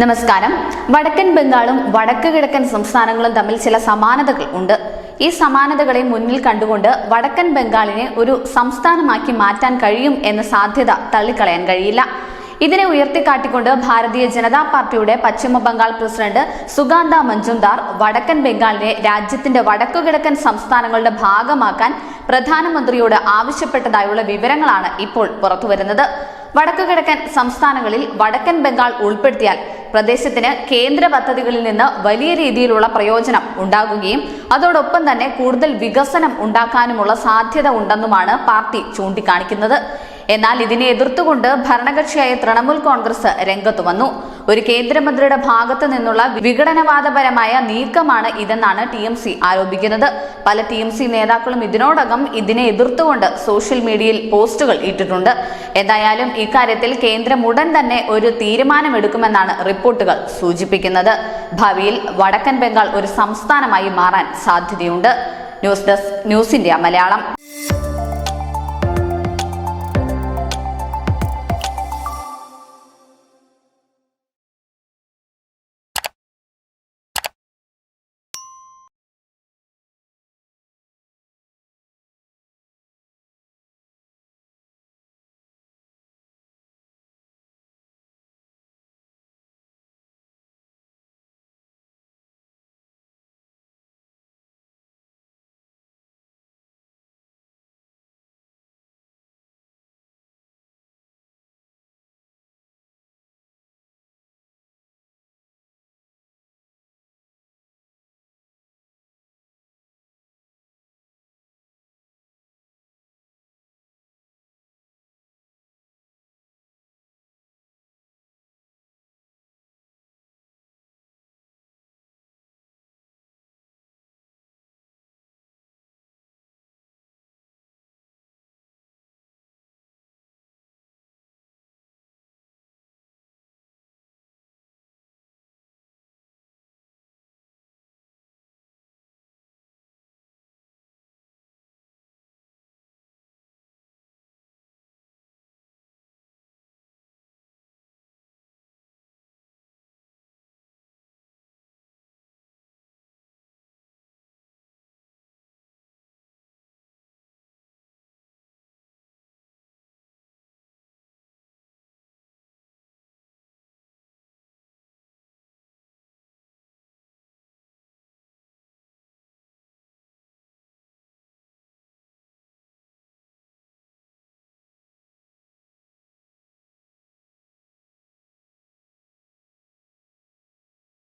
നമസ്കാരം. വടക്കൻ ബംഗാളും വടക്ക് കിഴക്കൻ സംസ്ഥാനങ്ങളും തമ്മിൽ ചില സമാനതകൾ ഉണ്ട്. ഈ സമാനതകളെ മുന്നിൽ കണ്ടുകൊണ്ട് വടക്കൻ ബംഗാളിനെ ഒരു സംസ്ഥാനമാക്കി മാറ്റാൻ കഴിയും എന്ന സാധ്യത തള്ളിക്കളയാൻ കഴിയില്ല. ഇതിനെ ഉയർത്തിക്കാട്ടിക്കൊണ്ട് ഭാരതീയ ജനതാ പാർട്ടിയുടെ പശ്ചിമ ബംഗാൾ പ്രസിഡന്റ് സുഗാന്ത മജുംദാർ വടക്കൻ ബംഗാളിനെ രാജ്യത്തിന്റെ വടക്കുകിഴക്കൻ സംസ്ഥാനങ്ങളുടെ ഭാഗമാക്കാൻ പ്രധാനമന്ത്രിയോട് ആവശ്യപ്പെട്ടതായുള്ള വിവരങ്ങളാണ് ഇപ്പോൾ പുറത്തുവരുന്നത്. വടക്കുകിഴക്കൻ സംസ്ഥാനങ്ങളിൽ വടക്കൻ ബംഗാൾ ഉൾപ്പെടുത്തിയാൽ പ്രദേശത്തിന് കേന്ദ്ര പദ്ധതികളിൽ നിന്ന് വലിയ രീതിയിലുള്ള പ്രയോജനം ഉണ്ടാകുകയും അതോടൊപ്പം തന്നെ കൂടുതൽ വികസനം ഉണ്ടാക്കാനുമുള്ള സാധ്യത ഉണ്ടെന്നുമാണ് പാർട്ടി ചൂണ്ടിക്കാണിക്കുന്നത്. എന്നാൽ ഇതിനെ എതിർത്തുകൊണ്ട് ഭരണകക്ഷിയായ തൃണമൂൽ കോൺഗ്രസ് രംഗത്തു വന്നു. ഒരു കേന്ദ്രമന്ത്രിയുടെ ഭാഗത്തു നിന്നുള്ള വിഘടനവാദപരമായ നീക്കമാണ് ഇതെന്നാണ് TMC ആരോപിക്കുന്നത്. പല TMC നേതാക്കളും ഇതിനെ എതിർത്തുകൊണ്ട് സോഷ്യൽ മീഡിയയിൽ പോസ്റ്റുകൾ ഇട്ടിട്ടുണ്ട്. എന്തായാലും ഇക്കാര്യത്തിൽ കേന്ദ്രം ഉടൻ തന്നെ ഒരു തീരുമാനമെടുക്കുമെന്നാണ് റിപ്പോർട്ടുകൾ സൂചിപ്പിക്കുന്നത്. ഭാവിയിൽ വടക്കൻ ബംഗാൾ ഒരു സംസ്ഥാനമായി മാറാൻ സാധ്യതയുണ്ട്. News desk news India Malayalam.